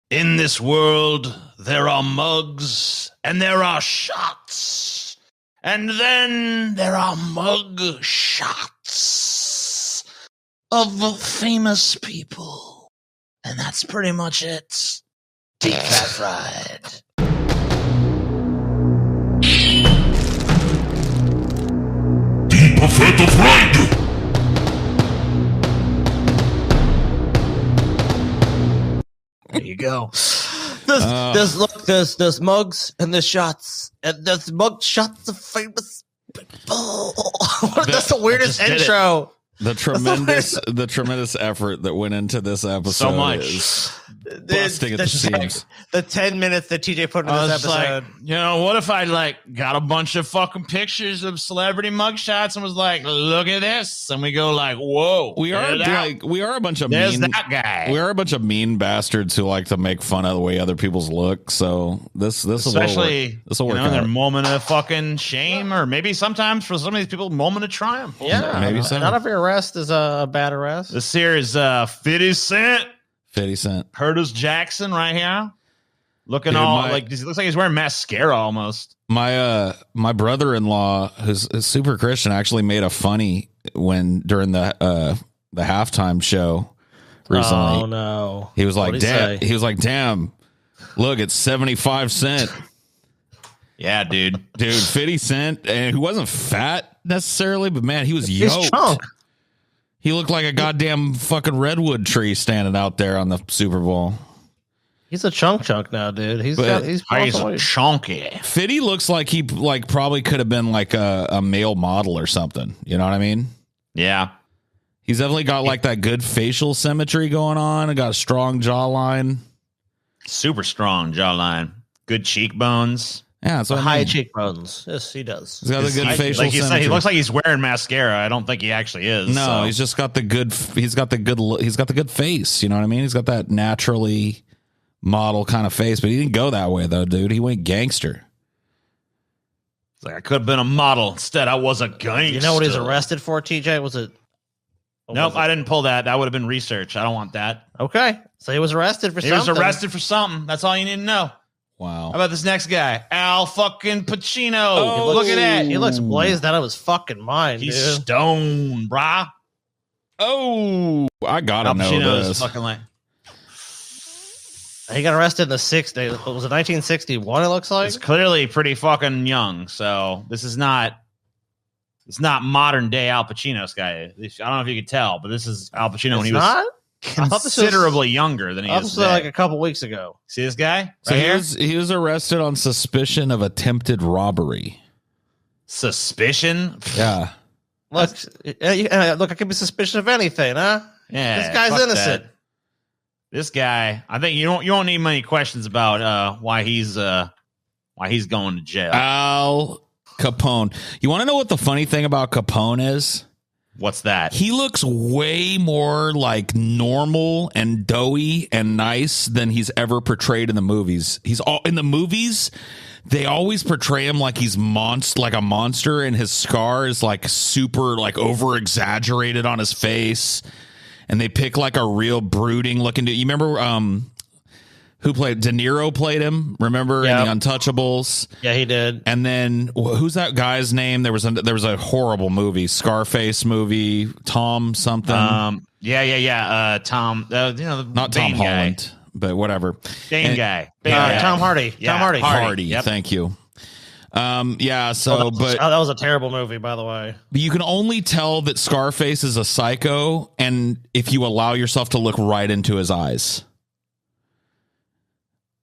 In this world, there are mugs and there are shots. And then there are mug shots of famous people. And that's pretty much it. Deep Fat Fried. Deep Fat Fried. There you go. There's mugs and there's shots and there's mug shots of famous people. That's the weirdest intro. The tremendous effort that went into this episode. So much. Is busting at the seams. The 10 minutes that TJ put in this episode. Like, what if I got a bunch of fucking pictures of celebrity mugshots and was like, look at this, and we go like, whoa, we are a bunch of there's mean, that guy. We are a bunch of mean bastards who like to make fun of the way other people's look. So this especially will work out. Their moment of fucking shame, or maybe sometimes for some of these people, moment of triumph. Yeah, maybe so. Not every arrest is a bad arrest. This here is 50 Cent. 50 Cent. Curtis Jackson right here. Looking he looks like he's wearing mascara almost. My brother-in-law, who's super Christian, actually made a funny during the halftime show recently. Oh no. He was like, damn, look, it's 75 Cent. Yeah, dude, 50 Cent, and he wasn't fat necessarily, but man, he was yoked. He's chunk. He looked like a goddamn fucking redwood tree standing out there on the Super Bowl. He's a chunk now, dude. He's chunky. Fitty looks like he probably could have been like a male model or something. You know what I mean? Yeah. He's definitely got like that good facial symmetry going on. And got a strong jawline. Super strong jawline. Good cheekbones. Yeah, so high cheekbones. Yes, he does. He's got the good facial symmetry. Said, he looks like he's wearing mascara. I don't think he actually is. No, he's just got the good. He's got the good face. You know what I mean? He's got that naturally model kind of face, but he didn't go that way though, dude. He went gangster. It's like I could have been a model. Instead, I was a gangster. You know what he's arrested for, TJ? Was it? Nope, I didn't pull that. That would have been research. I don't want that. Okay, so he was arrested for something. He was arrested for something. That's all you need to know. Wow. How about this next guy? Al fucking Pacino. Oh, look at that. He looks blazed out of his fucking mind, He's dude. stoned, brah. Oh, I gotta know this. Fucking like. He got arrested in the 60s. Was it 1961, it looks like? It's clearly pretty fucking young, so this is not... It's not modern day Al Pacino's guy. I don't know if you could tell, but this is Al Pacino when he was considerably younger than he is today. Like a couple weeks ago. See this guy? So he was arrested on suspicion of attempted robbery. Suspicion? Yeah. Look, I could be suspicious of anything, huh? Yeah. This guy's innocent. That. This guy, I think you don't need many questions about why he's going to jail. Al Capone. You want to know what the funny thing about Capone is? What's that? He looks way more like normal and doughy and nice than he's ever portrayed in the movies. In the movies, they always portray him like he's like a monster, and his scar is like super like over exaggerated on his face. And they pick like a real brooding looking dude. You remember who played De Niro played him? Remember in The Untouchables? Yeah, he did. And then who's that guy's name? There was a horrible movie, Scarface movie, Tom something. Tom. Not Tom Holland, but whatever. Bane guy. Tom Hardy. Yeah, Tom Hardy. Yep. Thank you. But that was a terrible movie, by the way. But you can only tell that Scarface is a psycho, and if you allow yourself to look right into his eyes.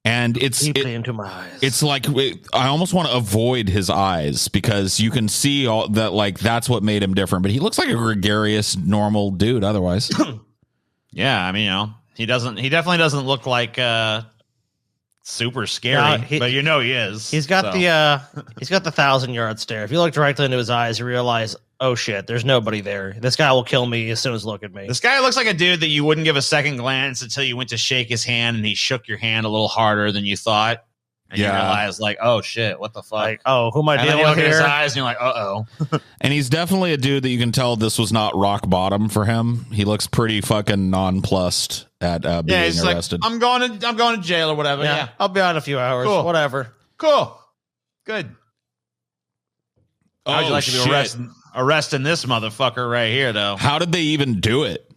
And deeply into my eyes. It's like I almost want to avoid his eyes because you can see all that. Like that's what made him different. But he looks like a gregarious, normal dude. Otherwise, yeah. I mean, he definitely doesn't look like super scary. But he is. He's got the 1,000-yard stare. If you look directly into his eyes, you realize, oh shit, there's nobody there. This guy will kill me as soon as look at me. This guy looks like a dude that you wouldn't give a second glance until you went to shake his hand and he shook your hand a little harder than you thought. And you realize, like, oh shit, what the fuck? Like, oh, who am I dealing with look at his here? eyes, and you're like, uh-oh. And he's definitely a dude that you can tell this was not rock bottom for him. He looks pretty fucking nonplussed at being arrested. Like, I'm going to jail or whatever. Yeah. I'll be out in a few hours. Cool. Whatever. Cool. Good. How'd you like to be arresting this motherfucker right here, though? How did they even do it?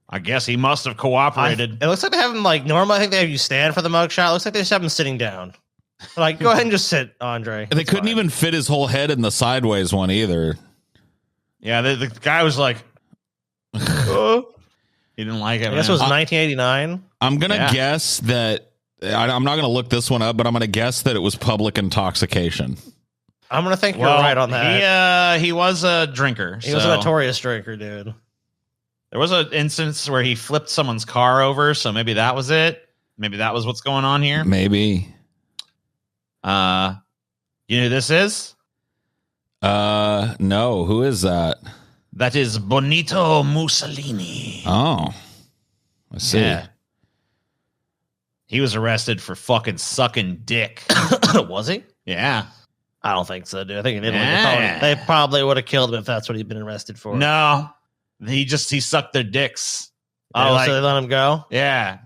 I guess he must have cooperated. It looks like they have him, like, normally I think they have you stand for the mugshot. It looks like they just have him sitting down. Like, go ahead and just sit, Andre. And they couldn't even fit his whole head in the sideways one either. Yeah, the guy was like, he didn't like it. I guess it was 1989. I'm going to guess that, I'm not going to look this one up, but I'm going to guess that it was public intoxication. I'm going to think you're right on that. He was a drinker. He was a notorious drinker, dude. There was an instance where he flipped someone's car over, so maybe that was it. Maybe that was what's going on here. Maybe. You know who this is? No. Who is that? That is Benito Mussolini. Oh, I see. Yeah. He was arrested for fucking sucking dick. Was he? Yeah. I don't think so, dude. I think in Italy they probably would have killed him if that's what he'd been arrested for. No. He sucked their dicks. So they let him go? Yeah.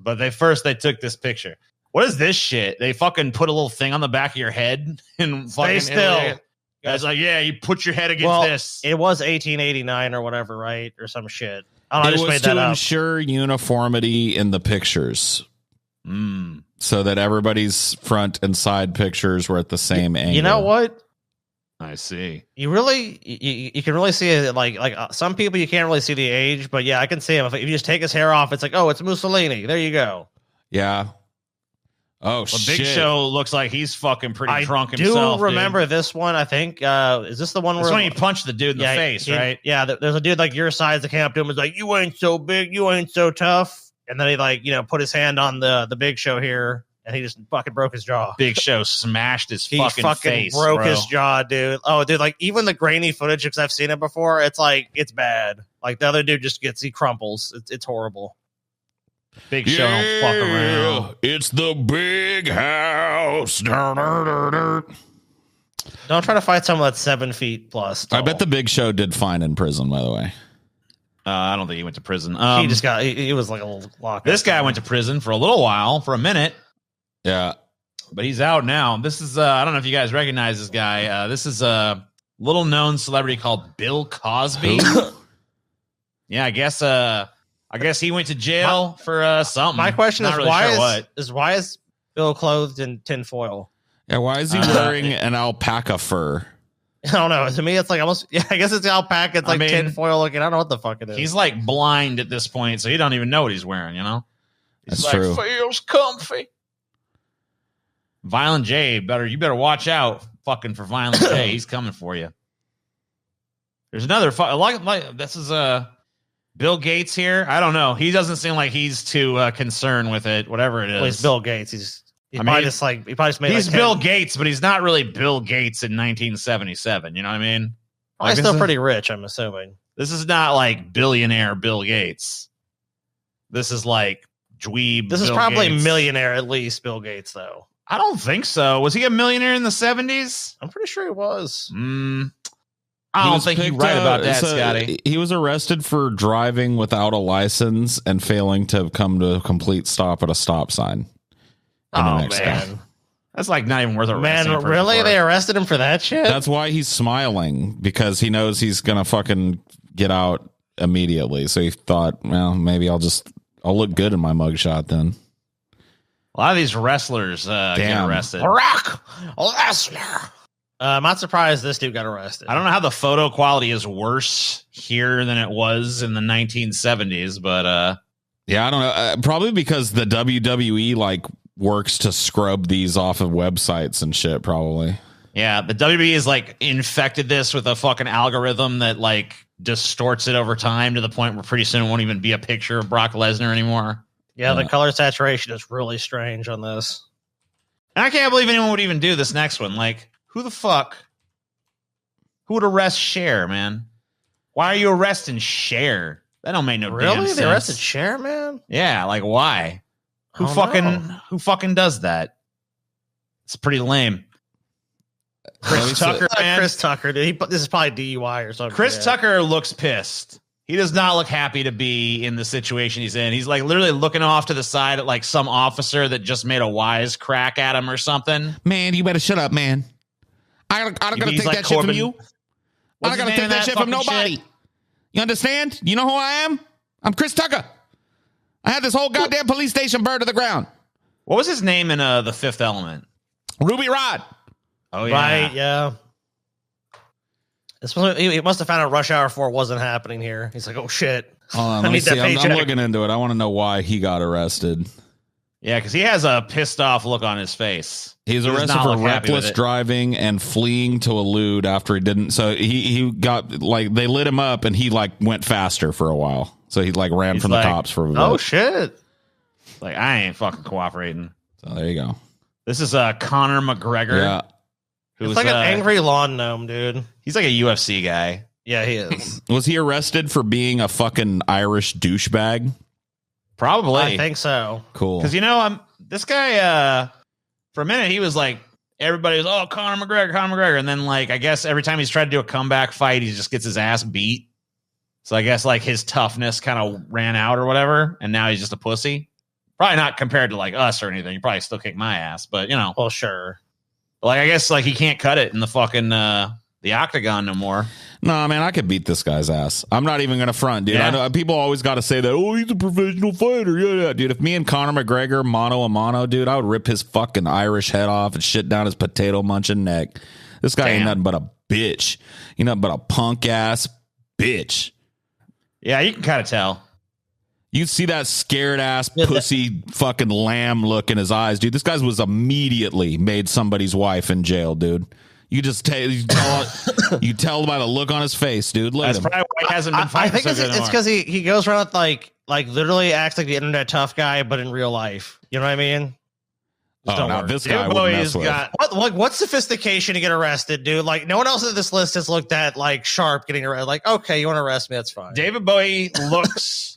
But they took this picture. What is this shit? They fucking put a little thing on the back of your head and fucking stay still. It's like, yeah, you put your head against this. It was 1889 or whatever, right? Or some shit. I just made that up. To ensure uniformity in the pictures. So that everybody's front and side pictures were at the same angle. You know what? I see. You can really see it. Like some people, you can't really see the age, but yeah, I can see him. If you just take his hair off, it's like, oh, it's Mussolini. There you go. Yeah. Oh, shit. Big Show looks like he's fucking pretty drunk himself. I do remember this one, I think. Is this the one where... That's when he punched the dude in the face, right? Yeah, there's a dude like your size that came up to him and was like, you ain't so big, you ain't so tough. And then he put his hand on the Big Show here, and he just fucking broke his jaw. Big Show smashed his fucking face, broke his jaw, dude. Oh, dude, like even the grainy footage, because I've seen it before, it's like, it's bad. Like the other dude he crumples. It's horrible. Big Show don't fuck around. It's the big house. Don't try to fight someone that's 7 feet plus tall. I bet the Big Show did fine in prison, by the way. I don't think he went to prison. He was like a little lock. This guy went to prison for a little while, for a minute. Yeah. But he's out now. This is, I don't know if you guys recognize this guy. This is a little known celebrity called Bill Cosby. Yeah, I guess he went to jail for something. My question is, why is Bill clothed in tinfoil? Yeah, why is he wearing an alpaca fur? I don't know. To me, it's like almost. Yeah, I guess it's alpaca. It's like tinfoil looking. I don't know what the fuck it is. He's like blind at this point, so he don't even know what he's wearing. You know, that's true. Feels comfy. Violent J, you better watch out, fucking for Violent J. He's coming for you. There's another this is Bill Gates here. I don't know. He doesn't seem like he's too concerned with it. Whatever it is. Well, he's Bill Gates. He probably just made. He's Bill Gates, but he's not really Bill Gates in 1977. You know what I mean? He's still pretty rich, I'm assuming. This is not like billionaire Bill Gates. This is like dweeb. This is probably millionaire at least Bill Gates, though. I don't think so. Was he a millionaire in the 70s? I'm pretty sure he was. I don't think you're right about that, Scotty. He was arrested for driving without a license and failing to come to a complete stop at a stop sign. Oh, man. That's like not even worth arresting. Man, really? They arrested him for that shit? That's why he's smiling, because he knows he's going to fucking get out immediately. So he thought, well, maybe I'll look good in my mugshot then. A lot of these wrestlers get arrested. Brock Lesnar. I'm not surprised this dude got arrested. I don't know how the photo quality is worse here than it was in the 1970s, but yeah, I don't know. Probably because the WWE works to scrub these off of websites and shit. Probably. Yeah, the WWE is infected this with a fucking algorithm that distorts it over time to the point where pretty soon it won't even be a picture of Brock Lesnar anymore. Yeah, the color saturation is really strange on this. And I can't believe anyone would even do this next one. Who the fuck? Who would arrest Cher, man? Why are you arresting Cher? That don't make no damn sense. Really? They arrested Cher, man? Yeah, why? Who fucking does that? It's pretty lame. Chris Tucker, man. Chris Tucker, dude. This is probably DUI or something. Chris Tucker looks pissed. He does not look happy to be in the situation he's in. He's like literally looking off to the side at like some officer that just made a wise crack at him or something. Man, you better shut up, man. I'm not going to take that shit from you. I'm not going to take that shit from nobody. Shit? You understand? You know who I am? I'm Chris Tucker. I had this whole goddamn police station burned to the ground. What was his name in The Fifth Element? Ruby Rod. Oh, yeah. Right, yeah. He must have found out Rush Hour 4 wasn't happening here. He's like, oh, shit. Let me see. I'm looking into it. I want to know why he got arrested. Yeah, because he has a pissed off look on his face. He's arrested for reckless driving and fleeing to elude after he didn't. So he got, like, they lit him up and he, like, went faster for a while. So he, like, ran from the cops for a bit. Oh, shit. Like, I ain't fucking cooperating. So there you go. This is Conor McGregor. Yeah. It's like an angry lawn gnome, dude. He's like a UFC guy. Yeah, he is. Was he arrested for being a fucking Irish douchebag? Probably. I think so. Cool. Because, you know, this guy, for a minute, he was like, everybody was, oh, Conor McGregor. And then, like, I guess every time he's tried to do a comeback fight, he just gets his ass beat. So I guess, like, his toughness kind of ran out or whatever. And now he's just a pussy. Probably not compared to, like, us or anything. You probably still kick my ass. But, you know. Well, sure. Like, I guess, like, he can't cut it in the fucking the octagon no more. No, man, I could beat this guy's ass. I'm not even going to front, dude. Yeah. I know people always got to say that, oh, he's a professional fighter. Yeah, dude. If me and Conor McGregor mano a mano, dude, I would rip his fucking Irish head off and shit down his potato munching neck. This guy ain't nothing but a bitch. He's nothing but a punk ass bitch. Yeah, you can kind of tell. You see that scared ass pussy fucking lamb look in his eyes, dude. This guy was immediately made somebody's wife in jail, dude. You just tell by the look on his face, dude. Look That's at him. probably why he hasn't been fighting. I think it's because he goes around with like literally acts like the internet tough guy, but in real life. You know what I mean? This guy would mess with. What sophistication to get arrested, dude? Like no one else in this list has looked at like sharp getting arrested. Like, okay, you want to arrest me? That's fine. David Bowie looks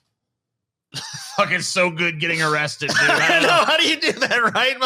fucking so good getting arrested, dude. I don't know. How do you do that, right?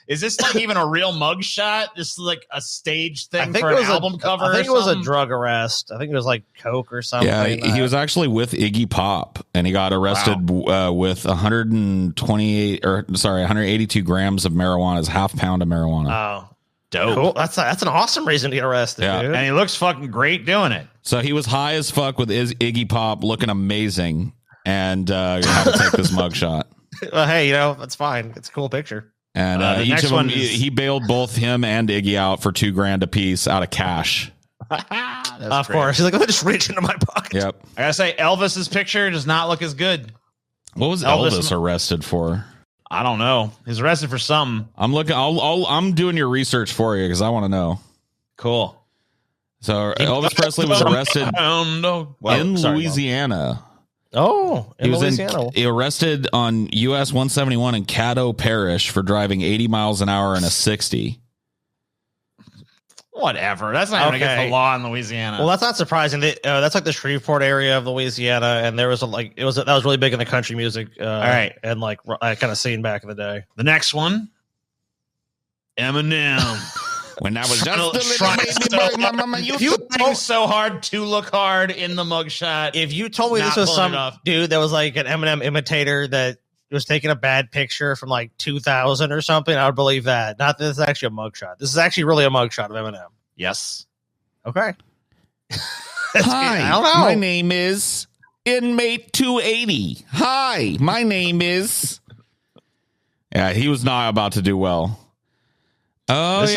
Is this like even a real mugshot? This is like a stage thing for an album cover? I think it was a drug arrest. I think it was like coke or something. Yeah, he was actually with Iggy Pop, and he got arrested with 182 grams of marijuana, is half pound of marijuana. Oh, dope! Cool. That's an awesome reason to get arrested. Yeah, dude. And he looks fucking great doing it. So he was high as fuck with Iggy Pop, looking amazing, and had to take this mugshot. Well, hey, you know that's fine. It's a cool picture. And each of them, he bailed both him and Iggy out for $2,000 a piece out of cash. Of course. He's like, let me just reach into my pocket. Yep. I gotta say, Elvis's picture does not look as good. What was Elvis arrested for? I don't know. He's arrested for something. I'm looking. I'm doing your research for you because I want to know. Cool. So Elvis Presley was arrested in Louisiana. Oh, in Louisiana. He arrested on US 171 in Caddo Parish for driving 80 miles an hour in a 60. Whatever. That's not even against the law in Louisiana. Well, that's not surprising. That's like the Shreveport area of Louisiana, and there was that was really big in the country music. All right, and like kind of scene back in the day. The next one, Eminem. When I was just a little baby, you trying so hard to look hard in the mugshot. If you told me this was some dude that was like an Eminem imitator that was taking a bad picture from like 2000 or something, I would believe that. Not that this is actually a mugshot. This is actually really a mugshot of Eminem. Yes. Okay. Hi, I don't know. My name is Inmate 280. Hi, my name is. Yeah, he was not about to do well. Oh,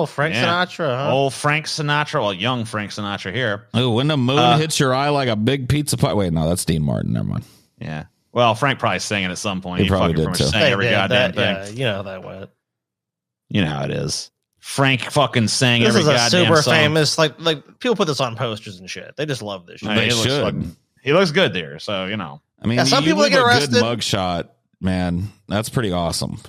Frank Sinatra. Huh? Old Frank Sinatra. Well, young Frank Sinatra here. Oh, when the moon hits your eye like a big pizza pie. Wait, no, that's Dean Martin. Never mind. Yeah. Well, Frank probably sang it at some point. He probably did too. Sang every goddamn thing. Yeah, you know how that went. You know how it is. Frank fucking sang every goddamn song. This is a super famous, like people put this on posters and shit. They just love this shit. They should. He looks good there, so you know. I mean, some people get arrested. Good mugshot, man. That's pretty awesome.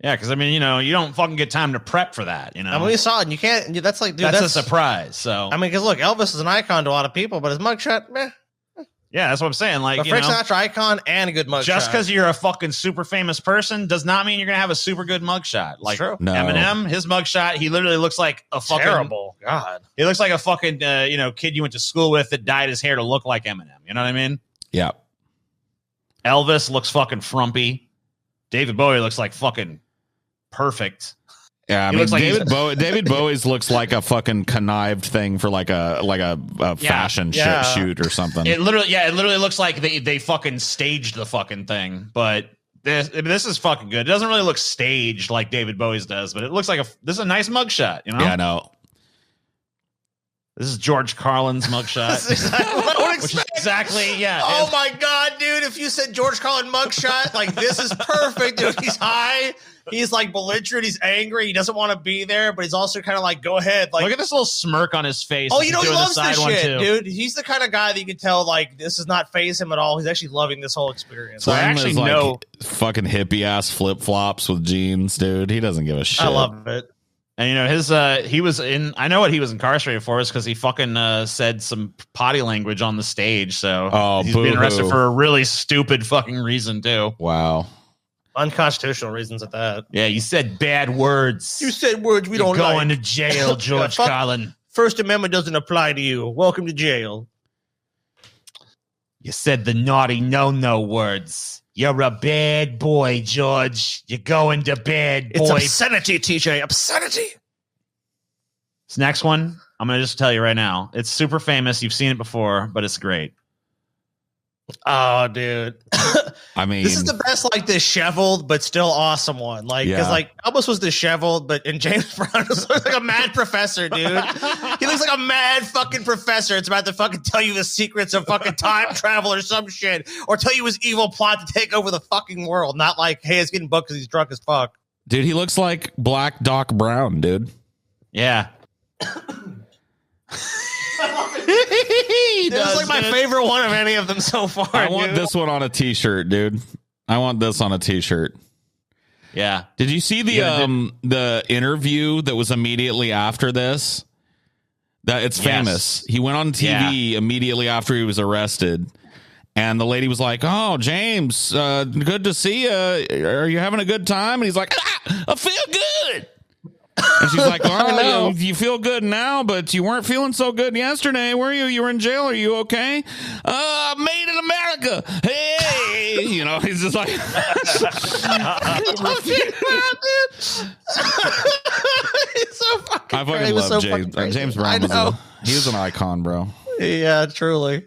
Yeah, because I mean, you know, you don't fucking get time to prep for that. You know, I mean, we saw it. And you can't. That's like, dude, that's a surprise. So I mean, because look, Elvis is an icon to a lot of people, but his mugshot, meh. Yeah, that's what I'm saying. Like, but Frank Sinatra icon and a good mugshot. Just because you're a fucking super famous person does not mean you're gonna have a super good mugshot. Like Eminem, his mugshot, he literally looks like a fucking terrible. God, he looks like a fucking kid you went to school with that dyed his hair to look like Eminem. You know what I mean? Yeah. Elvis looks fucking frumpy. David Bowie looks like fucking perfect. Yeah, I mean, David Bowie's looks like a fucking connived thing for like a fashion shoot or something. It literally looks like they fucking staged the fucking thing. But this is fucking good. It doesn't really look staged like David Bowie's does, but it looks like this is a nice mugshot. You know? Yeah, I know. This is George Carlin's mugshot. That's exactly what I would Which is exactly, yeah. Oh my God, dude. If you said George Carlin mugshot, like this is perfect, dude. He's high. He's like belligerent. He's angry. He doesn't want to be there, but he's also kind of like, go ahead. Like, look at this little smirk on his face. Oh, he loves this shit, dude. He's the kind of guy that you can tell, like, this does not faze him at all. He's actually loving this whole experience. So I actually know fucking hippie ass flip flops with jeans, dude. He doesn't give a shit. I love it. And you know his he was in. I know what he was incarcerated for is because he fucking said some potty language on the stage. So he's being arrested for a really stupid fucking reason too. Wow, unconstitutional reasons at that. Yeah, you said bad words. You said words we don't like. Going to jail, George Carlin. First Amendment doesn't apply to you. Welcome to jail. You said the naughty no words. You're a bad boy, George. You're going to bed, boy. It's obscenity, TJ. Obscenity. This next one, I'm going to just tell you right now. It's super famous. You've seen it before, but it's great. Oh, dude. I mean, this is the best, like, disheveled but still awesome one. Like, because like Elvis was disheveled, but James Brown just looks like a mad professor, dude. He looks like a mad fucking professor. It's about to fucking tell you the secrets of fucking time travel or some shit, or tell you his evil plot to take over the fucking world. Not like, hey, it's getting booked because he's drunk as fuck. Dude, he looks like Black Doc Brown, dude. Yeah. This is like my favorite one of any of them so far. I want this one on a t-shirt, dude. I want this on a t-shirt. Yeah. Did you see the interview that was immediately after this? That it's famous. He went on TV immediately after he was arrested, and the lady was like, "Oh, James, good to see you. Are you having a good time?" And he's like, "I feel good." And she's like, "Oh, you feel good now, but you weren't feeling so good yesterday, were you? You were in jail. Are you okay?" Made in America. Hey, you know, he's just like, He's so fucking. I fucking love James. James Brown he was an icon, bro. Yeah, truly.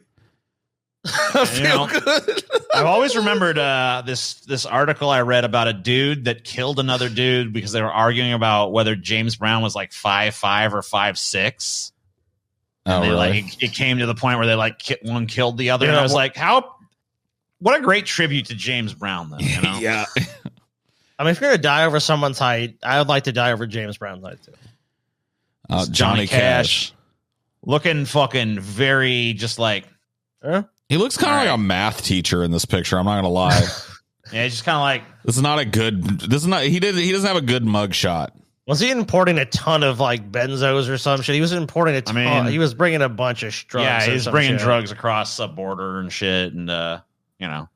I feel good. I've always remembered this article I read about a dude that killed another dude because they were arguing about whether James Brown was like 5'5" or 5'6". And they like it came to the point where they like one killed the other, and I was like, what a great tribute to James Brown, though. You know? Yeah. I mean, if you're gonna die over someone's height, I would like to die over James Brown's height too. Johnny Cash, looking fucking very just like. He looks kind of like a math teacher in this picture. I'm not gonna lie. Yeah, he's just kind of like. This is not a good. This is not. He doesn't have a good mugshot. Was he importing a ton of like benzos or some shit? He was importing a ton. I mean, he was bringing a bunch of drugs. Yeah, he's bringing drugs across the border and shit, and you know.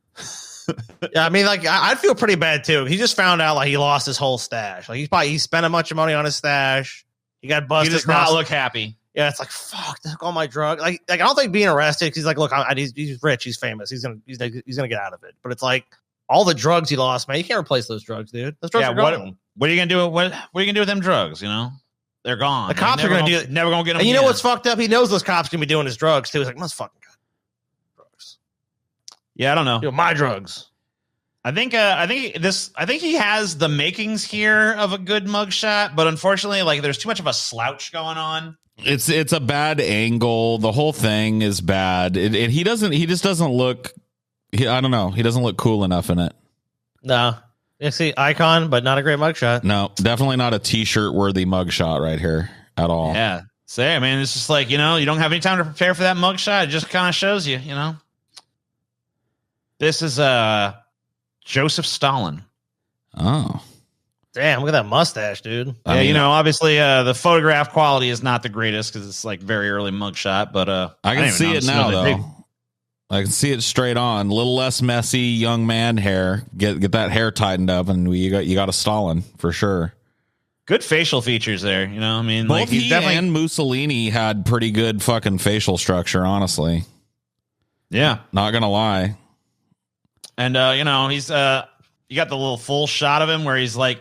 Yeah, I mean, like I'd feel pretty bad too. He just found out like he lost his whole stash. Like he spent a bunch of money on his stash. He got busted. He does not look happy. Yeah, it's like fuck. Took all my drugs. Like I don't think being arrested because he's like, look, he's rich, he's famous, he's gonna get out of it. But it's like all the drugs he lost, man. You can't replace those drugs, dude. Those drugs are gone. What are you gonna do? What are you gonna do with them drugs? You know, they're gone. The cops are gonna do it. Never gonna get them. And you know what's fucked up? He knows those cops gonna be doing his drugs too. He's like, let's fucking go. Drugs. Yeah, I don't know. My drugs. I think he has the makings here of a good mugshot, but unfortunately, like there's too much of a slouch going on. It's a bad angle. The whole thing is bad. He just doesn't look. I don't know. He doesn't look cool enough in it. No. You see, icon, but not a great mugshot. No, definitely not a t-shirt worthy mugshot right here at all. Yeah. Say, I mean, it's just like, you know, you don't have any time to prepare for that mugshot. It just kind of shows you, you know. This is Joseph Stalin. Oh. Damn, look at that mustache, dude. Yeah, I mean, you know, obviously the photograph quality is not the greatest because it's like very early mugshot, but I can see it now, though. I can see it straight on. A little less messy young man hair. Get that hair tightened up, and you got a Stalin for sure. Good facial features there. You know, I mean, Both like he's he definitely and Mussolini had pretty good fucking facial structure, honestly. Yeah, not gonna lie. And you know, he's you got the little full shot of him where he's like,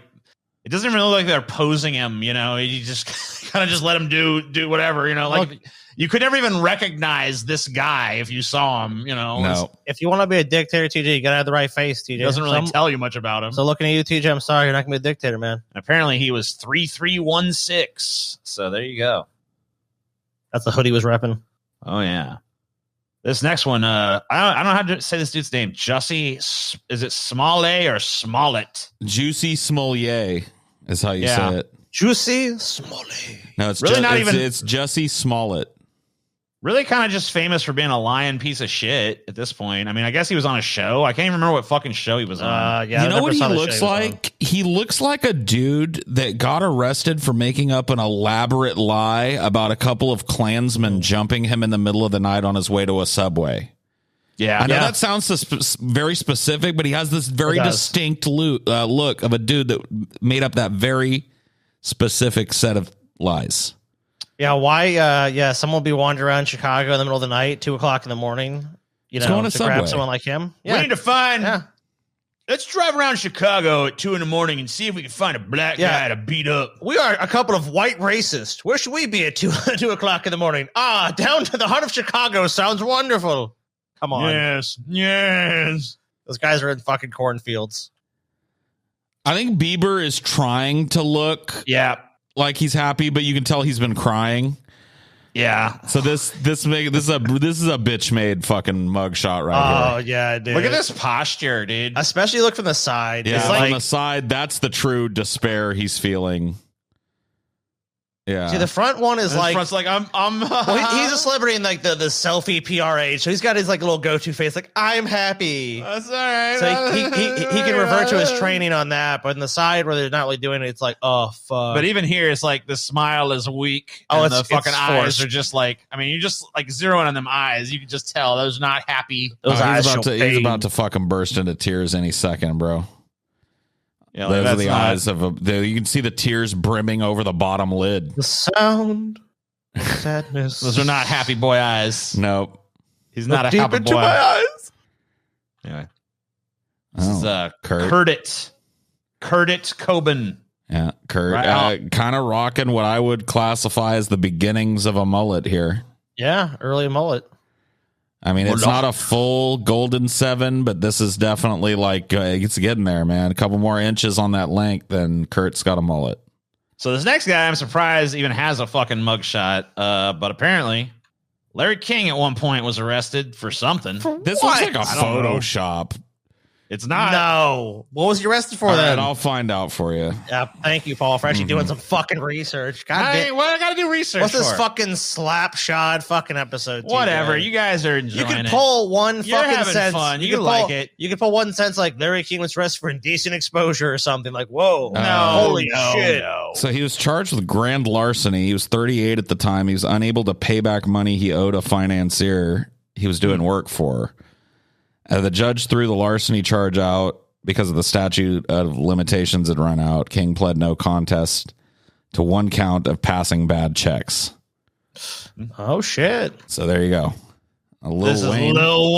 it doesn't even look like they're posing him. You know, you just kind of just let him do whatever. You know, like. You could never even recognize this guy if you saw him, you know. No. If you want to be a dictator, TJ, you got to have the right face, TJ. He doesn't really tell you much about him. So looking at you, TJ, I'm sorry, you're not going to be a dictator, man. Apparently he was 3316. So there you go. That's the hood he was repping. Oh, yeah. This next one, I don't know how to say this dude's name. Jussie, is it Smollett or Smollett? Jussie Smollett is how you say it. Jussie Smollett. No, it's really it's Jussie Smollett. Really kind of just famous for being a lying piece of shit at this point. I mean, I guess he was on a show. I can't even remember what fucking show he was on. Yeah, you know what he looks like? He looks like a dude that got arrested for making up an elaborate lie about a couple of Klansmen jumping him in the middle of the night on his way to a subway. Yeah. I know that sounds very specific, but he has this very distinct look of a dude that made up that very specific set of lies. Yeah, why? Someone will be wandering around Chicago in the middle of the night, 2:00 in the morning. You know, to grab someone like him. Yeah. We need to find. Yeah. Let's drive around Chicago at 2 a.m. and see if we can find a black guy to beat up. We are a couple of white racists. Where should we be at 2:00 in the morning? Down to the heart of Chicago. Sounds wonderful. Come on. Yes. Those guys are in fucking cornfields. I think Bieber is trying to look. Like he's happy, but you can tell he's been crying. Yeah. So this is a bitch made fucking mugshot right here. Oh yeah, dude. Look at this posture, dude. Especially look from the side. Yeah, it's on the side, that's the true despair he's feeling. Yeah. See, the front one is like, front's like I'm well, he's a celebrity in like the selfie PR age, so he's got his like little go-to face, like I'm happy. That's all right. So he can revert to his training on that, but in the side where they're not really doing it, it's like, oh fuck. But even here, it's like the smile is weak. Oh, and the fucking eyes are just like, I mean, you just like zeroing on them eyes, you can just tell those not happy. Those eyes he's about to fucking burst into tears any second, bro. Yeah, those are the eyes of you can see the tears brimming over the bottom lid. The sound of sadness. Those are not happy boy eyes. Nope. He's not a happy boy. My eyes. Anyway. This is Kurt Cobain. Yeah, Kurt. Kind of rocking what I would classify as the beginnings of a mullet here. Yeah, early mullet. I mean, it's not a full golden 7, but this is definitely like it's getting there, man. A couple more inches on that length, and Kurt's got a mullet. So this next guy, I'm surprised even has a fucking mugshot. But apparently, Larry King at one point was arrested for something. This looks like a Photoshop. It's not. No. What was he arrested for then? Right, I'll find out for you. Yeah, thank you, Paul, for actually doing some fucking research. What I gotta do research? What's this fucking slapshod fucking episode? Whatever. You guys are enjoying it. You can pull one fucking sentence. Fun. You can like it. You can pull one sentence like Larry King was arrested for indecent exposure or something. Like, whoa. Holy shit. No. So he was charged with grand larceny. He was 38 at the time. He was unable to pay back money he owed a financier he was doing work for. The judge threw the larceny charge out because of the statute of limitations had run out. King pled no contest to one count of passing bad checks. Oh, shit. So there you go. This is Lil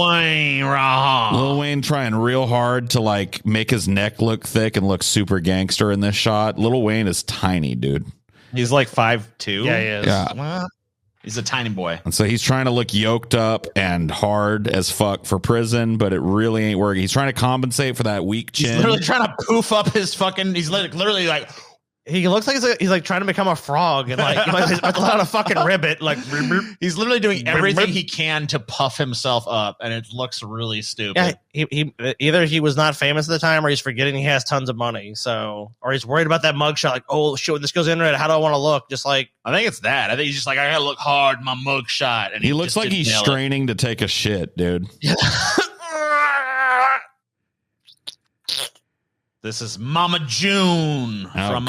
Wayne. Lil Wayne trying real hard to like make his neck look thick and look super gangster in this shot. Lil Wayne is tiny, dude. He's like 5'2". Yeah, he is. Yeah. He's a tiny boy. And so he's trying to look yoked up and hard as fuck for prison, but it really ain't working. He's trying to compensate for that weak chin. He's literally trying to poof up his fucking... He's literally like... He looks like he's like trying to become a frog and like he's about to let out a fucking ribbit. Like he's literally doing everything he can to puff himself up, and it looks really stupid. Yeah, he either he was not famous at the time, or he's forgetting he has tons of money. So, or he's worried about that mugshot. Like, oh shit, when this goes into it, how do I want to look? Just like I think it's that. I think he's just like I gotta look hard in my mugshot, and he looks like he's straining to take a shit, dude. Yeah. This is Mama June from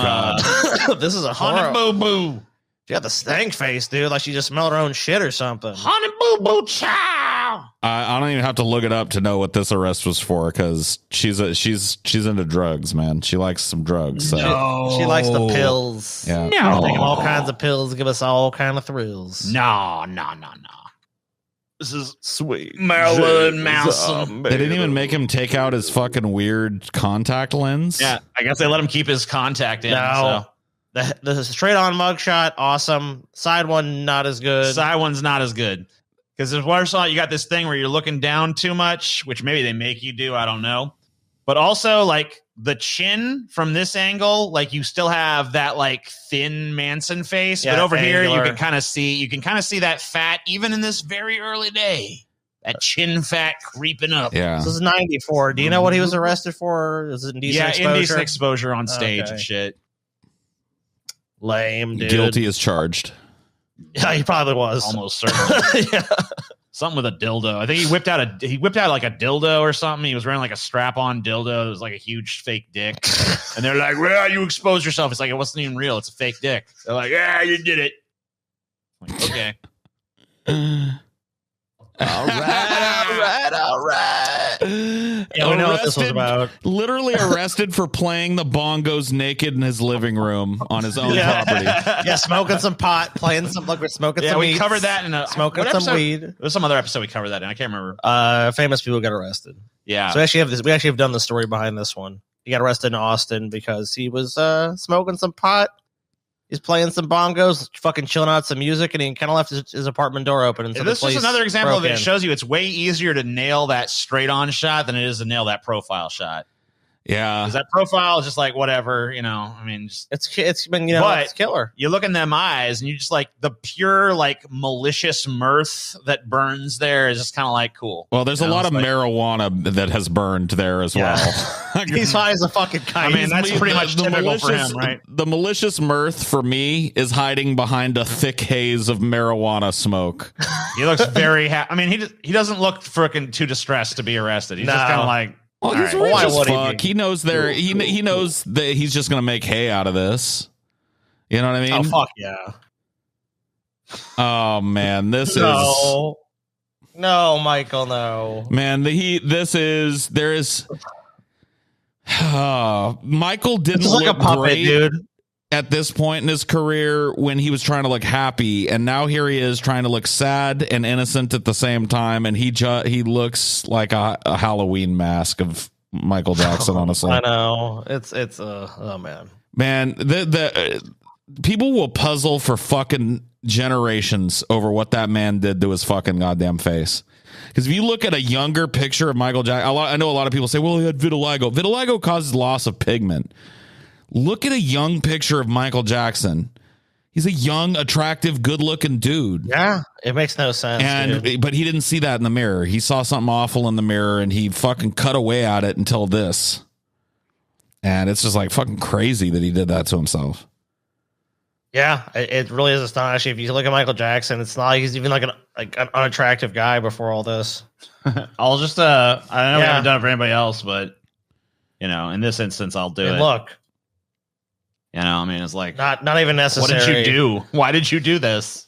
this is a Honey Boo Boo. She got the stank face, dude. Like she just smelled her own shit or something. Honey Boo Boo Chow. I don't even have to look it up to know what this arrest was for because she's into drugs, man. She likes some drugs. So. No. She likes the pills. Yeah. No. Take all kinds of pills, give us all kind of thrills. No. This is sweet. Marilyn Manson. They didn't even make him take out his fucking weird contact lens. Yeah, I guess they let him keep his contact in. No. So. The straight on mugshot, awesome. Side one, not as good. Side one's not as good. Because there's one shot, you got this thing where you're looking down too much, which maybe they make you do. I don't know. But also, like, the chin from this angle, like, you still have that, like, thin Manson face. Yeah, but over angular. here, you can kind of see that fat, even in this very early day. That chin fat creeping up. Yeah. This is 94. Do you know what he was arrested for? Is it indecent exposure? Yeah, indecent exposure on stage and shit. Lame, dude. Guilty as charged. Yeah, he probably was. Almost certainly. Yeah. Something with a dildo. I think he whipped out like a dildo or something. He was wearing like a strap-on dildo. It was like a huge fake dick. And they're like, well, you exposed yourself. It's like, it wasn't even real. It's a fake dick. They're like, yeah, you did it. I'm like, okay. All right. Yeah, we know what this was about. Literally arrested for playing the bongos naked in his living room on his own property. Yeah, smoking some pot, playing some we're smoking some we weeds, covered that in a smoking what some episode? weed. There was some other episode we covered that in. I can't remember. Famous people got arrested. Yeah. So we actually have done the story behind this one. He got arrested in Austin because he was smoking some pot. He's playing some bongos, fucking chilling out some music, and he kind of left his apartment door open. And so this is another example of it. It shows you it's way easier to nail that straight on shot than it is to nail that profile shot. Yeah. Because that profile is just like whatever, you know. I mean, just, it's been, you know, but it's killer. You look in them eyes and you just like the pure, like malicious mirth that burns there is just kind of like cool. Well, there's a lot of marijuana that has burned there as well. He's high as a fucking kite. I mean, that's pretty much typical for him, right? The malicious mirth for me is hiding behind a thick haze of marijuana smoke. He looks very happy. I mean, he doesn't look freaking too distressed to be arrested. He's just kind of like, well, he's right. rich as fuck. He knows he knows that he's just gonna make hay out of this. You know what I mean? Oh fuck yeah! Oh man, this is no, Michael, no. Man, Michael didn't look like a puppet, great, dude. At this point in his career when he was trying to look happy, and now here he is trying to look sad and innocent at the same time, and he looks like a Halloween mask of Michael Jackson. Honestly, I know it's oh man, the people will puzzle for fucking generations over what that man did to his fucking goddamn face. Because if you look at a younger picture of Michael Jackson, I know a lot of people say, well, he had vitiligo. Vitiligo causes loss of pigment. Look at a young picture of Michael Jackson. He's a young, attractive, good-looking dude. Yeah, it makes no sense. But he didn't see that in the mirror. He saw something awful in the mirror, and he fucking cut away at it until this. And it's just like fucking crazy that he did that to himself. Yeah, it really is astonishing. If you look at Michael Jackson, it's not like he's even like an unattractive guy before all this. I'll just I know we haven't done it for anybody else, but you know, in this instance, I'll do it. Look. You know, I mean, it's like not even necessary. What did you do? Why did you do this?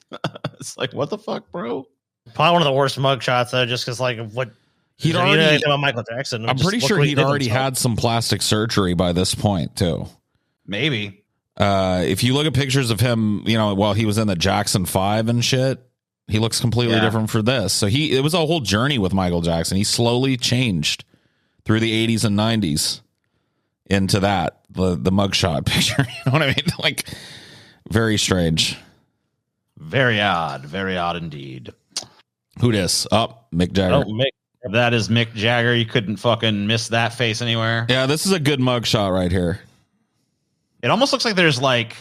It's like, what the fuck, bro? Probably one of the worst mugshots, though, just because like what he'd already know anything about Michael Jackson. I'm pretty sure he'd already had some plastic surgery by this point too. Maybe. If you look at pictures of him, you know, while he was in the Jackson 5 and shit, he looks completely different for this. So it was a whole journey with Michael Jackson. He slowly changed through the 80s and 90s into that. The mugshot picture, you know what I mean? Like, very strange. Very odd indeed. Who dis? Mick Jagger. Oh, Mick. That is Mick Jagger. You couldn't fucking miss that face anywhere. Yeah, this is a good mugshot right here. It almost looks like there's like,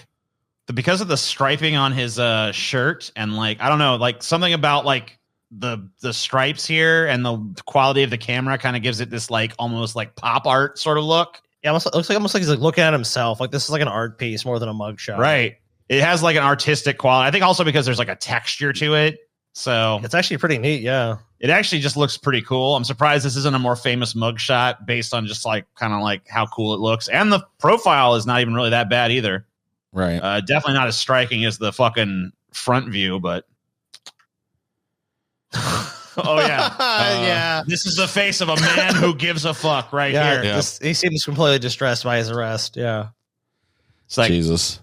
because of the striping on his shirt and like, I don't know, like something about like the stripes here and the quality of the camera kind of gives it this like almost like pop art sort of look. Yeah, it looks like he's like looking at himself. Like this is like an art piece more than a mugshot. Right. It has like an artistic quality. I think also because there's like a texture to it. So it's actually pretty neat. Yeah. It actually just looks pretty cool. I'm surprised this isn't a more famous mugshot based on just like kind of like how cool it looks. And the profile is not even really that bad either. Right. Definitely not as striking as the fucking front view, but Oh yeah, yeah. This is the face of a man who gives a fuck right here. Yeah. He seems completely distressed by his arrest. Yeah. It's like Jesus.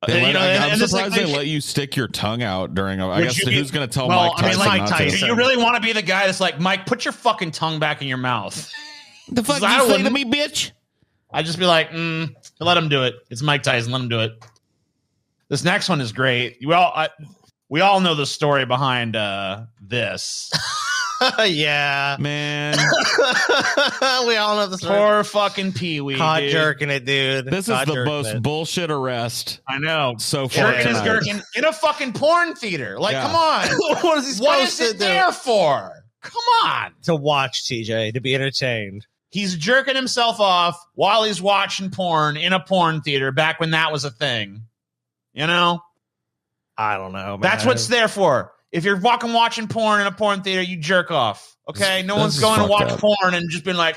I'm surprised they let you stick your tongue out during I guess who's going to tell Mike Tyson? Mike Tyson. Do you really want to be the guy that's like, Mike, put your fucking tongue back in your mouth? The fuck you say to me, bitch? I'd just be like, let him do it. It's Mike Tyson. Let him do it. This next one is great. We all know the story behind this. Yeah, man. We all know the story. Poor fucking PeeWee. Caught jerking it, dude. This is the most bullshit arrest. I know. So far, jerking his gherkin in a fucking porn theater. Like, come on. What is he What is it there for? Come on. To watch, TJ, to be entertained. He's jerking himself off while he's watching porn in a porn theater back when that was a thing. You know? I don't know, man. That's what's there for. If you're watching porn in a porn theater, you jerk off. Okay? No one's going to watch porn and just been like,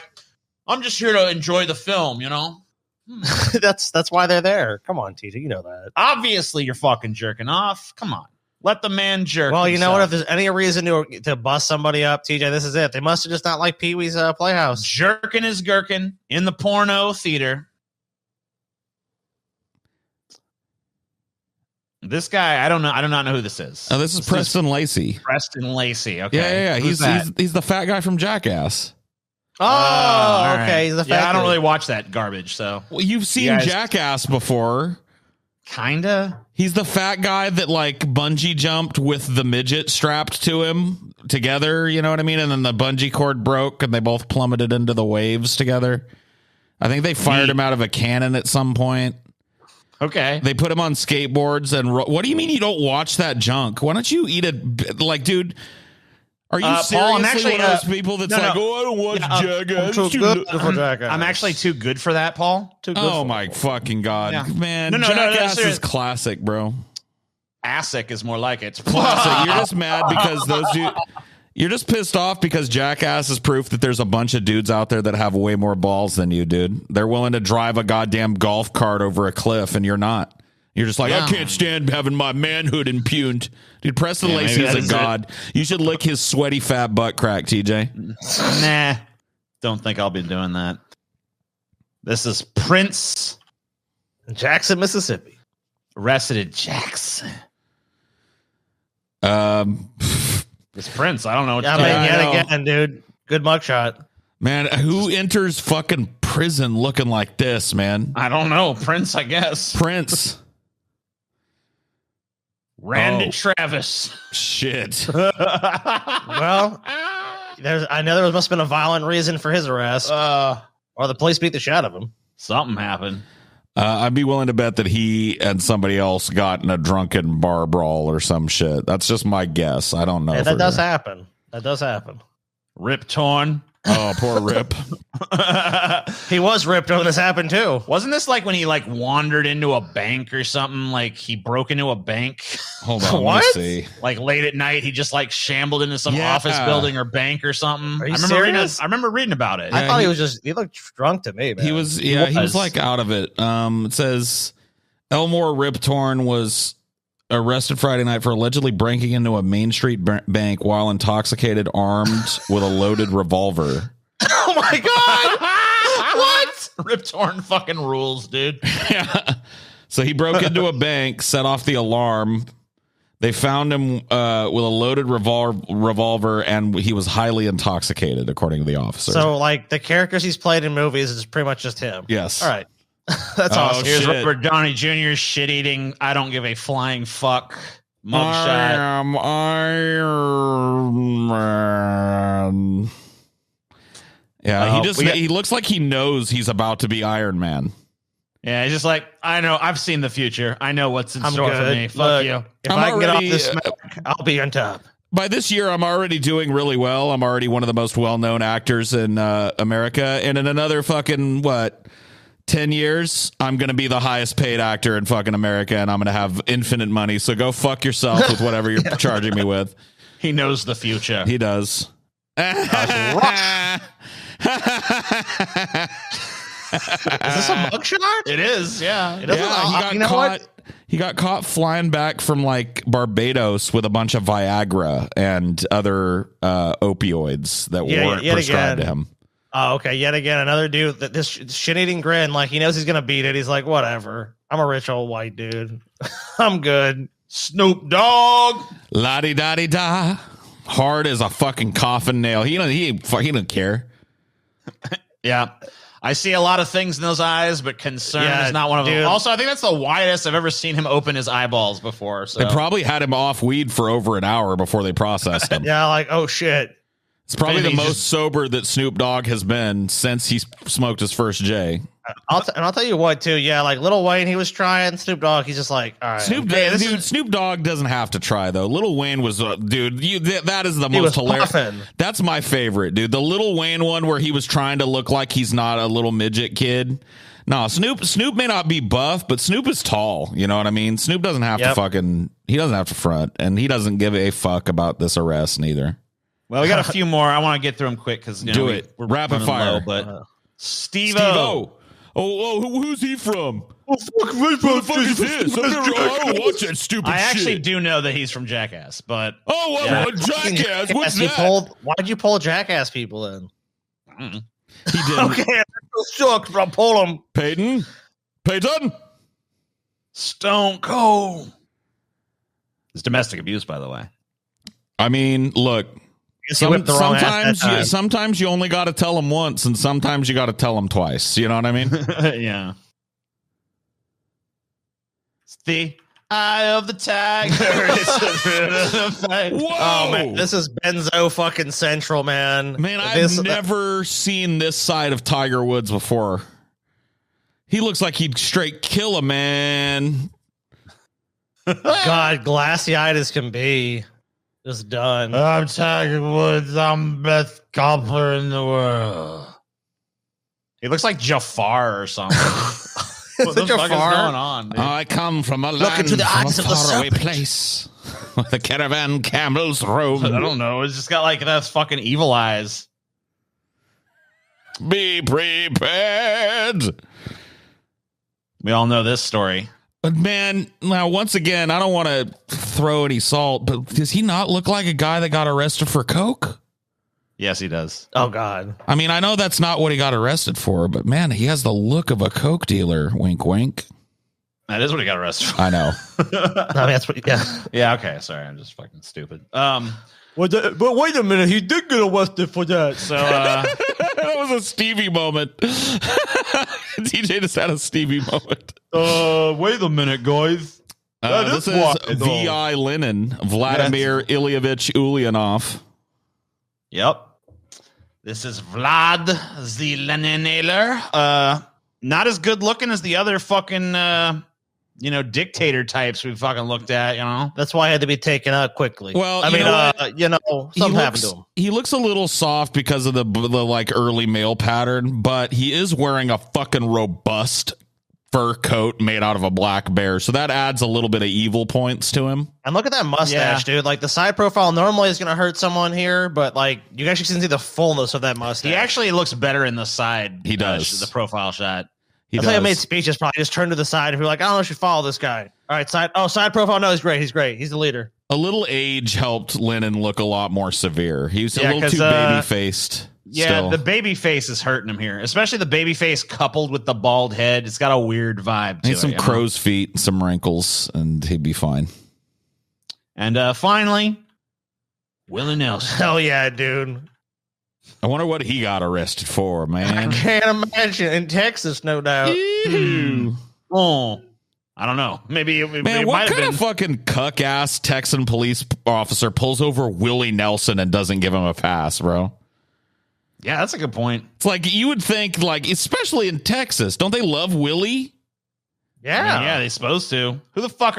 I'm just here to enjoy the film, you know? That's why they're there. Come on, TJ, you know that. Obviously, you're fucking jerking off. Come on. Let the man jerk. Well, you himself. know what? If there's any reason to bust somebody up, TJ, this is it. They must have just not liked Pee-wee's Playhouse. Jerking his gherkin in the porno theater. This guy, I do not know who this is. Oh, this is Preston Lacy. Preston Lacy. Okay. Yeah. He's the fat guy from Jackass. Oh, okay. He's the fat I don't dude. really watch that garbage. So, well, you've seen Jackass before. Kinda. He's the fat guy that like bungee jumped with the midget strapped to him together. You know what I mean? And then the bungee cord broke and they both plummeted into the waves together. I think they fired him out of a cannon at some point. Okay. They put him on skateboards and what do you mean you don't watch that junk? Why don't you eat it? Like, dude, are you seriously Paul, I'm actually one of those people that's I don't watch Jackass. I'm actually too good for that, Paul. Too good. Oh my fucking god, Yeah. man! Jackass is classic, bro. ASIC is more like it. It's Classic. You're just mad because those dudes. You're just pissed off because Jackass is proof that there's a bunch of dudes out there that have way more balls than you, dude. They're willing to drive a goddamn golf cart over a cliff, and you're not. You're just like, I can't stand having my manhood impugned. Dude, Preston Lacy is a god. You should lick his sweaty fat butt crack, TJ. Nah. Don't think I'll be doing that. This is Prince. Jackson, Mississippi. Arrested in Jackson. It's Prince. I don't know what to yet again, dude. Good mugshot. Man, who enters fucking prison looking like this, man? I don't know. Prince, I guess. Prince. Randy Travis. Shit. Well, I know there must have been a violent reason for his arrest. Or the police beat the shit out of him. Something happened. I'd be willing to bet that he and somebody else got in a drunken bar brawl or some shit. That's just my guess. I don't know. Yeah, that does happen. That does happen. Rip torn. Oh, poor Rip. He was ripped when this happened too. Wasn't this like when he like wandered into a bank or something? Like he broke into a bank. Hold on, What? let me see. Like late at night, he just like shambled into some office building or bank or something. Are you serious? I remember reading about it. I thought he looked drunk to me, man. He was like out of it. It says Elmore Rip Torn was arrested Friday night for allegedly breaking into a Main Street bank while intoxicated, armed with a loaded revolver. Oh my god! What? Rip Torn fucking rules, dude. Yeah. So he broke into a bank, set off the alarm. They found him with a loaded revolver, and he was highly intoxicated, according to the officer. So, like, the characters he's played in movies is pretty much just him. Yes. All right. That's awesome. Here's shit. Robert Downey Jr. shit-eating, I don't give a flying fuck mugshot. I'm Iron Man. Yeah, he looks like he knows he's about to be Iron Man. Yeah, he's just like, I know, I've seen the future. I know what's in I'm store good. for me. Fuck Look, you. If I'm I can get off already, this smoke, I'll be on top. By this year, I'm already doing really well. I'm already one of the most well-known actors in America. And in another fucking, 10 years, I'm going to be the highest paid actor in fucking America, and I'm going to have infinite money. So go fuck yourself with whatever you're charging me with. He knows the future. He does. Is this a mugshot? It is, yeah. It doesn't- Yeah, he got you know caught. what? He got caught flying back from like Barbados with a bunch of Viagra and other opioids that weren't prescribed to him. Oh, okay. Yet again, another dude that this shit-eating grin, like he knows he's gonna beat it. He's like, whatever. I'm a rich old white dude. I'm good. Snoop Dogg. La-di-da-di-da. Hard as a fucking coffin nail. He don't care. Yeah. I see a lot of things in those eyes, but concern is not one of them. Dude. Also, I think that's the widest I've ever seen him open his eyeballs before. So. They probably had him off weed for over an hour before they processed him. Yeah, like, oh shit. It's probably the most sober that Snoop Dogg has been since he smoked his first J. I'll tell you what, too. Yeah, like Lil Wayne, he was trying. Snoop Dogg, he's just like, all right. Snoop Dogg doesn't have to try, though. Lil Wayne was, that is the most hilarious. That's my favorite, dude. The Lil Wayne one where he was trying to look like he's not a little midget kid. No, Snoop may not be buff, but Snoop is tall. You know what I mean? Snoop doesn't have to he doesn't have to front, and he doesn't give a fuck about this arrest neither. Well, we got a few more. I want to get through them quick because we're rapid fire. Low, but Steve-O. Who's he from? Who the fuck is this? I don't watch that stupid shit. I actually do know that he's from Jackass, but Jackass. What's that? Why'd you pull Jackass people in? Mm. He did. Okay, I'm shook. I'll pull him. Peyton. Stone Cold. It's domestic abuse, by the way. I mean, look. Sometimes you only got to tell them once, and sometimes you got to tell them twice. You know what I mean? Yeah. It's the eye of the tiger. Whoa! Oh man, this is Benzo fucking Central, man. Man, I've never seen this side of Tiger Woods before. He looks like he'd straight kill a man. God, glassy-eyed as can be. Just done. I'm Tiger Woods. I'm best golfer in the world. He looks like Jafar or something. What the fuck is going on, dude? I come from a land from a faraway place where the caravan camels roam. I don't know. It's just got like those fucking evil eyes. Be prepared. We all know this story. But man, now once again, I don't want to throw any salt, but does he not look like a guy that got arrested for coke? Yes, he does. Oh God. I mean, I know that's not what he got arrested for, but man, he has the look of a coke dealer. Wink, wink. That is what he got arrested for. I know. That's what. Yeah. Yeah. Okay. Sorry, I'm just fucking stupid. But wait a minute, he did get arrested for that. So that was a Stevie moment. DJ just had a Stevie moment. Wait a minute, guys. This is V.I. Lenin, Vladimir Ilyich Ulyanov. Yep. This is Vlad the Leninator. Not as good looking as the other fucking, dictator types we fucking looked at, you know? That's why I had to be taken out quickly. Well, something happened to him. He looks a little soft because of the like early male pattern, but he is wearing a fucking robust fur coat made out of a black bear. So that adds a little bit of evil points to him. And look at that mustache, dude. Like the side profile normally is going to hurt someone here, but like you actually can see the fullness of that mustache. He actually looks better in the side. He does. The profile shot. That's like I made speeches, probably just turn to the side and be like, I don't know if you should follow this guy. All right, side profile. No, he's great. He's great. He's the leader. A little age helped Lennon look a lot more severe. He was a little too baby-faced. Yeah, still. The baby face is hurting him here, especially the baby face coupled with the bald head. It's got a weird vibe to it. Some crow's feet, some wrinkles, and he'd be fine. And finally, Willie Nelson. Hell yeah, dude. I wonder what he got arrested for, man. I can't imagine. In Texas, no doubt. Oh, I don't know. Maybe man, what kind of fucking cuck-ass Texan police officer pulls over Willie Nelson and doesn't give him a pass, bro? Yeah, that's a good point. It's like you would think, like, especially in Texas, don't they love Willie? Yeah. Yeah, they're supposed to. Who the fuck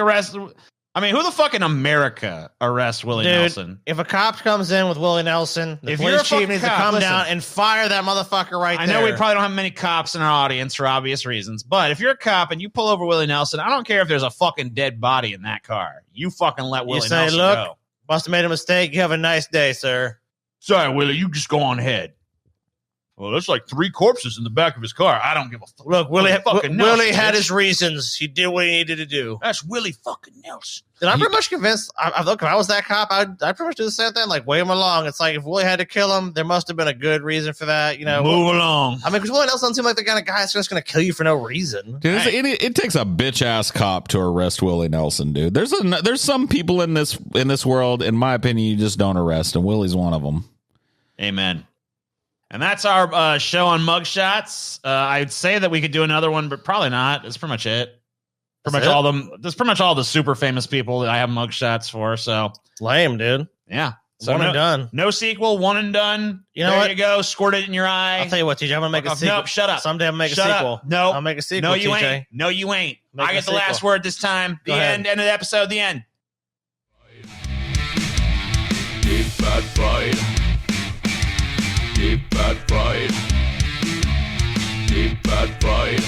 in America arrests Willie Nelson? If a cop comes in with Willie Nelson, the police chief needs to come down and fire that motherfucker there. I know we probably don't have many cops in our audience for obvious reasons, but if you're a cop and you pull over Willie Nelson, I don't care if there's a fucking dead body in that car. You fucking let Willie Nelson go. Must have made a mistake. You have a nice day, sir. Sorry, Willie, you just go on ahead. Well, there's like 3 corpses in the back of his car. I don't give a fuck. Look, Willie Nelson, had his reasons. He did what he needed to do. That's Willie fucking Nelson. And I'm pretty much convinced. Look, if I was that cop, I'd pretty much do the same thing. Like, wave him along. It's like if Willie had to kill him, there must have been a good reason for that. You know, move along. I mean, because Willie Nelson doesn't seem like the kind of guy that's just going to kill you for no reason. Dude, it takes a bitch ass cop to arrest Willie Nelson, dude. There's some people in this world, in my opinion, you just don't arrest, and Willie's one of them. Amen. And that's our show on Mugshots. I'd say that we could do another one, but probably not. That's pretty much it. That's pretty much all the super famous people that I have Mugshots for. So lame, dude. Yeah. So one and done. No sequel, one and done. You know there what? you go. Squirt it in your eye. I'll tell you what, TJ. I'm gonna make a sequel. Nope, shut up. Someday I'll make a sequel. No, I'll make a sequel. No, you TJ. ain't. No, you ain't. Make I get the last word this time. The end. End of the episode. The end. Deep fat fried. Deep fat fried. Deep fat fried.